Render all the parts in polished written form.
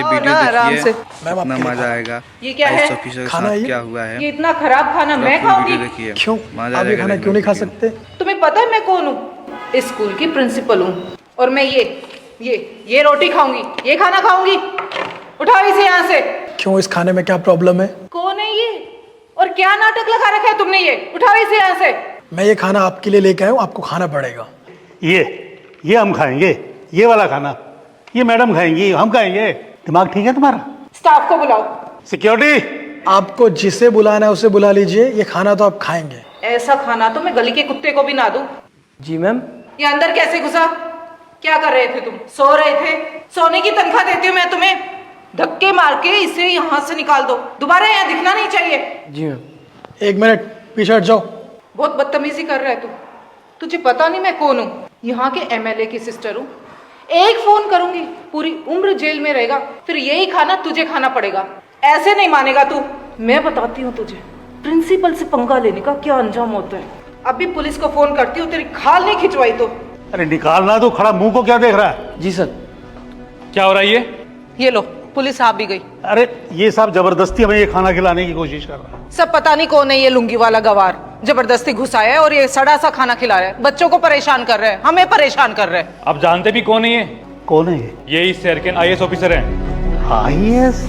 Video ना आराम देखिए, से। इतना मजा आएगा। ये क्या है? ऑफिसर के खाना साथ है ये? क्या हुआ है, ये इतना खराब खाना मैं पूरी खाऊंगी? वीडियो देखिए। क्यों मजा आप ये आएगा खाना देखने क्यों नहीं खा वीडियो। सकते? तुम्हें पता है मैं कौन हूँ? इस स्कूल की प्रिंसिपल हूँ और मैं ये रोटी खाऊंगी, ये खाना खाऊंगी। उठाओ इसे यहाँ से। क्यों, इस खाने में क्या प्रॉब्लम है? कौन है ये और क्या नाटक लगा रखा है तुमने? ये उठाओ इसे यहाँ से। मैं ये खाना आपके लिए लेके आया हूँ, आपको खाना पड़ेगा। ये हम खाएंगे, ये वाला खाना ये मैडम खाएंगी, हम खाएंगे। दिमाग ठीक है तुम्हारा? स्टाफ को बुलाओ। सिक्योरिटी, आपको जिसे बुलाना है उसे बुला लीजिए, ये खाना तो आप खाएंगे। ऐसा खाना तो मैं गली के कुत्ते को भी ना दूं। जी मैम। ये अंदर कैसे घुसा? क्या कर रहे थे तुम? सो रहे थे? सोने की तनख्वाह देती हूँ मैं तुम्हें। धक्के मार के इसे यहाँ से निकाल दो, दोबारा यहाँ दिखना नहीं चाहिए। जी मैम। 1 मिनट पीछे हट जाओ। बहुत बदतमीजी कर रहा है तू। तुझे पता नहीं मैं कौन हूँ? यहाँ के एमएलए की सिस्टर हूँ। एक फोन करूंगी पूरी उम्र जेल में रहेगा, फिर यही खाना तुझे खाना पड़ेगा। ऐसे नहीं मानेगा तू। मैं बताती हूँ तुझे प्रिंसिपल से पंगा लेने का क्या अंजाम होता है। अभी पुलिस को फोन करती हूँ, तेरी खाल नहीं खिंचवाई तो। अरे निकालना तो, खड़ा मुंह को क्या देख रहा है? जी सर। क्या हो रहा है ये लो, पुलिस आ भी गई। अरे ये साहब जबरदस्ती हमें ये खाना खिलाने की कोशिश कर रहा है। सब पता नहीं कौन है ये लुंगी वाला गवार, जबरदस्ती घुसाया है और ये सड़ा सा खाना खिला रहा है। बच्चों को परेशान कर रहे हैं, हमें परेशान कर रहे हैं। आप जानते भी कौन है ये? कौन है ये? यही शहर के IAS ऑफिसर हैं। IAS?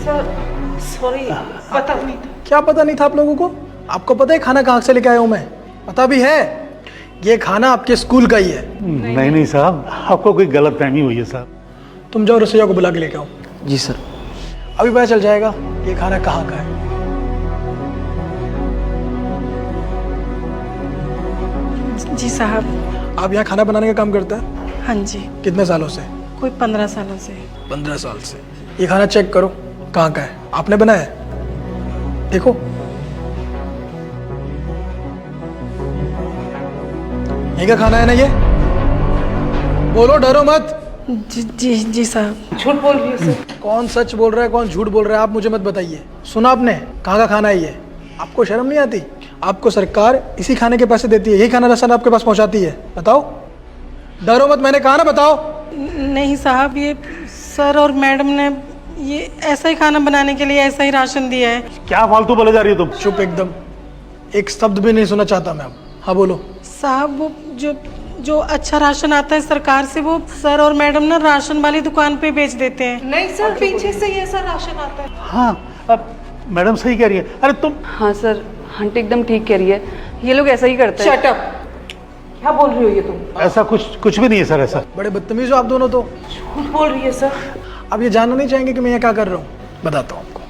सर सॉरी, पता नहीं था। क्या पता नहीं था आप लोगों को? आपको पता है खाना कहाँ से लेके आया हूँ मैं? पता भी है, ये खाना आपके स्कूल का ही है। नहीं साहब, आपको कोई गलत फहमी हुई है साहब। तुम जाओ रसोइया को बुला के लेके आओ। जी सर। अभी पता चल जाएगा ये खाना कहाँ का है। जी साहब। आप यहाँ खाना बनाने का काम करते हैं? हाँ जी। कितने सालों से? कोई 15 सालों से। 15 साल से। ये खाना चेक करो कहाँ का है, आपने बनाया है? देखो, यही का खाना है ना ये? बोलो, डरो मत। जी साहब। झूठ बोल रही है सर। कौन सच बोल रहा है कौन झूठ बोल रहा है, आप मुझे मत बताइए। सुना आपने कहाँ का खाना है ये? आपको शर्म नहीं आती? आपको सरकार इसी खाने के पैसे देती है, यही खाना राशन आपके पास पहुंचाती है। बताओ, डरो मत, मैंने कहा ना बताओ। नहीं साहब, ये सर और मैडम ने ये ऐसा ही खाना बनाने के लिए ऐसा ही राशन दिया है। क्या फालतू बोले जा रही हो तुम? चुप एकदम, एक शब्द भी नहीं सुनना चाहता मैं अब। हाँ बोलो। साहब वो जो अच्छा राशन आता है सरकार से, वो सर और मैडम ना राशन वाली दुकान पे बेच देते हैं। नहीं सर, पीछे से ये ऐसा राशन आता है। हाँ, अब मैडम सही कह रही है। अरे तुम। हाँ सर, आंटी एकदम ठीक कह रही है, ये लोग ऐसा ही करते हैं। शट अप, क्या बोल रही हो ये तुम? ऐसा कुछ भी नहीं है सर, ऐसा। बड़े बदतमीज हो आप दोनों तो। झूठ बोल रही है सर। अब ये जानना नहीं चाहेंगे कि मैं यहाँ क्या कर रहा हूँ? बताता हूँ आपको।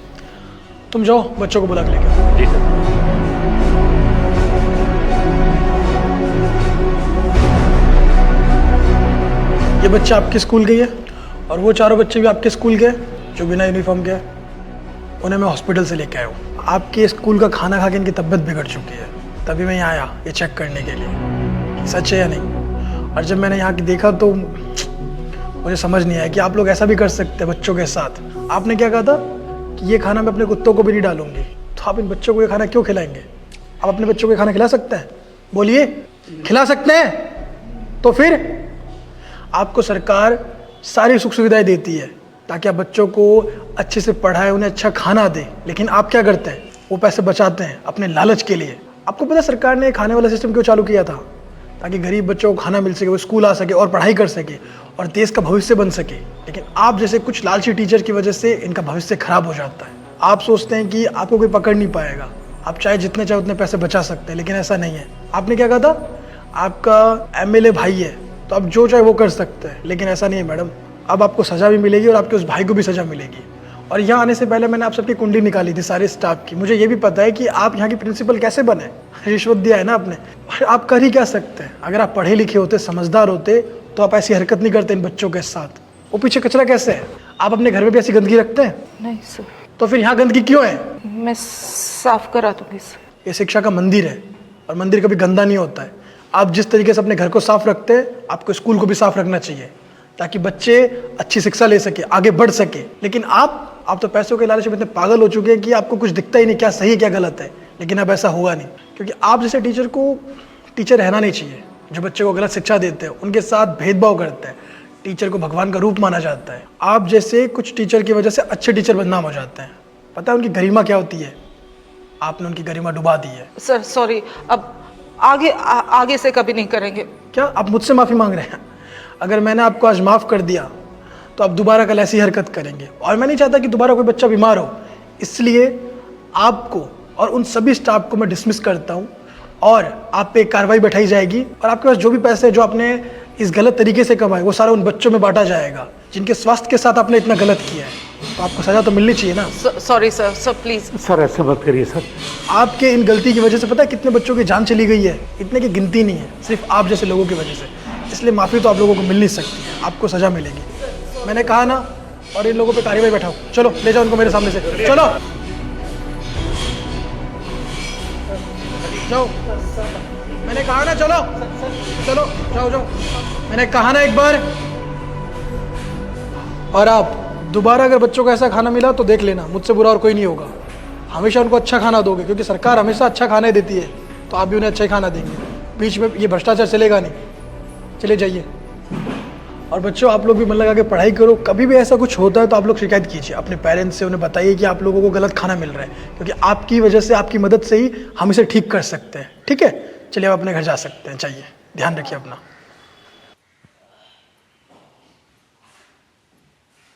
तुम जाओ बच्चों को बुला के लेके आओ। जी सर। ये बच्चा आपके स्कूल के ही है और वो चारों बच्चे भी आपके स्कूल के हैं जो बिना यूनिफॉर्म के हैं। उन्हें मैं हॉस्पिटल से लेके आया हूँ। आपके स्कूल का खाना खा के इनकी तबीयत बिगड़ चुकी है, तभी मैं यहाँ आया ये चेक करने के लिए कि सच है या नहीं। और जब मैंने यहाँ की देखा तो मुझे समझ नहीं आया कि आप लोग ऐसा भी कर सकते हैं बच्चों के साथ। आपने क्या कहा था कि ये खाना मैं अपने कुत्तों को भी नहीं डालूंगी, तो आप इन बच्चों को ये खाना क्यों खिलाएंगे? आप अपने बच्चों को ये खाना खिला सकते हैं? बोलिए, खिला सकते हैं? तो फिर आपको सरकार सारी सुख सुविधाएं देती है ताकि आप बच्चों को अच्छे से पढ़ाएं, उन्हें अच्छा खाना दें, लेकिन आप क्या करते हैं? वो पैसे बचाते हैं अपने लालच के लिए। आपको पता है सरकार ने खाने वाला सिस्टम क्यों चालू किया था? ताकि गरीब बच्चों को खाना मिल सके, वो स्कूल आ सके और पढ़ाई कर सके और देश का भविष्य बन सके। लेकिन आप जैसे कुछ लालची टीचर की वजह से इनका भविष्य खराब हो जाता है। आप सोचते हैं कि आपको कोई पकड़ नहीं पाएगा, आप चाहे जितने चाहे उतने पैसे बचा सकते हैं, लेकिन ऐसा नहीं है। आपने क्या कहा था? आपका MLA भाई है तो आप जो चाहे वो कर सकते हैं, लेकिन ऐसा नहीं है मैडम। अब आपको सज़ा भी मिलेगी और आपके उस भाई को भी सज़ा मिलेगी। और यहाँ आने से पहले मैंने आप सबकी कुंडली निकाली थी सारे स्टाफ की। मुझे ये भी पता है कि आप यहाँ की प्रिंसिपल कैसे बने। रिश्वत दिया है ना आपने, और आप कर ही क्या सकते हैं? अगर आप पढ़े लिखे होते, समझदार होते, तो आप ऐसी हरकत नहीं करते इन बच्चों के साथ। वो पीछे कचरा कैसे है? आप अपने घर में भी ऐसी गंदगी रखते हैं? नहीं सर। तो फिर यहाँ गंदगी क्यों है? मैं साफ करा दूंगी सर। ये शिक्षा का मंदिर है और मंदिर कभी गंदा नहीं होता है। आप जिस तरीके से अपने घर को साफ रखते हैं, आपको स्कूल को भी साफ रखना चाहिए ताकि बच्चे अच्छी शिक्षा ले सके, आगे बढ़ सके। लेकिन आप तो पैसों के लालच में इतने पागल हो चुके हैं कि आपको कुछ दिखता ही नहीं क्या सही है क्या गलत है। लेकिन अब ऐसा होगा नहीं, क्योंकि आप जैसे टीचर को टीचर रहना नहीं चाहिए जो बच्चे को गलत शिक्षा देते हैं, उनके साथ भेदभाव करते हैं, टीचर को भगवान का रूप माना जाता है। आप जैसे कुछ टीचर की वजह से अच्छे टीचर बदनाम हो जाते हैं। पता है उनकी गरिमा क्या होती है? आपने उनकी गरिमा डुबा दी है। सर सॉरी, अब आगे से कभी नहीं करेंगे। क्या आप मुझसे माफ़ी मांग रहे हैं? अगर मैंने आपको आज माफ़ कर दिया तो आप दोबारा कल ऐसी हरकत करेंगे, और मैं नहीं चाहता कि दोबारा कोई बच्चा बीमार हो। इसलिए आपको और उन सभी स्टाफ को मैं डिसमिस करता हूँ और आप पे एक कार्रवाई बैठाई जाएगी, और आपके पास जो भी पैसे जो आपने इस गलत तरीके से कमाए वो सारा उन बच्चों में बांटा जाएगा जिनके स्वास्थ्य के साथ आपने इतना गलत किया है। तो आपको सज़ा तो मिलनी चाहिए ना। Sorry sir, sir please. Sir ऐसे मत करिए सर। आपके इन गलती की वजह से पता है कितने बच्चों की जान चली गई है? इतने की गिनती नहीं है, सिर्फ आप जैसे लोगों की वजह से। इसलिए माफ़ी तो आप लोगों को मिल नहीं सकती है, आपको सज़ा मिलेगी। मैंने कहा ना, और इन लोगों पे कार्रवाई बैठाओ। चलो ले जाओ उनको मेरे सामने से, चलो जाओ। मैंने कहा ना चलो, चलो जाओ जाओ, मैंने कहा ना एक बार। और आप दोबारा अगर बच्चों को ऐसा खाना मिला तो देख लेना, मुझसे बुरा और कोई नहीं होगा। हमेशा उनको अच्छा खाना दोगे, क्योंकि सरकार हमेशा अच्छा खाना ही देती है, तो आप भी उन्हें अच्छा ही खाना देंगे। बीच में ये भ्रष्टाचार चलेगा नहीं। चले जाइए। और बच्चों, आप लोग भी मन लगा के पढ़ाई करो। कभी भी ऐसा कुछ होता है तो आप लोग शिकायत कीजिए अपने पेरेंट्स से, उन्हें बताइए कि आप लोगों को गलत खाना मिल रहा है, क्योंकि आपकी वजह से, आपकी मदद से ही हम इसे ठीक कर सकते हैं। ठीक है, चलिए आप अपने घर जा सकते हैं। चाहिए, ध्यान रखिए अपना।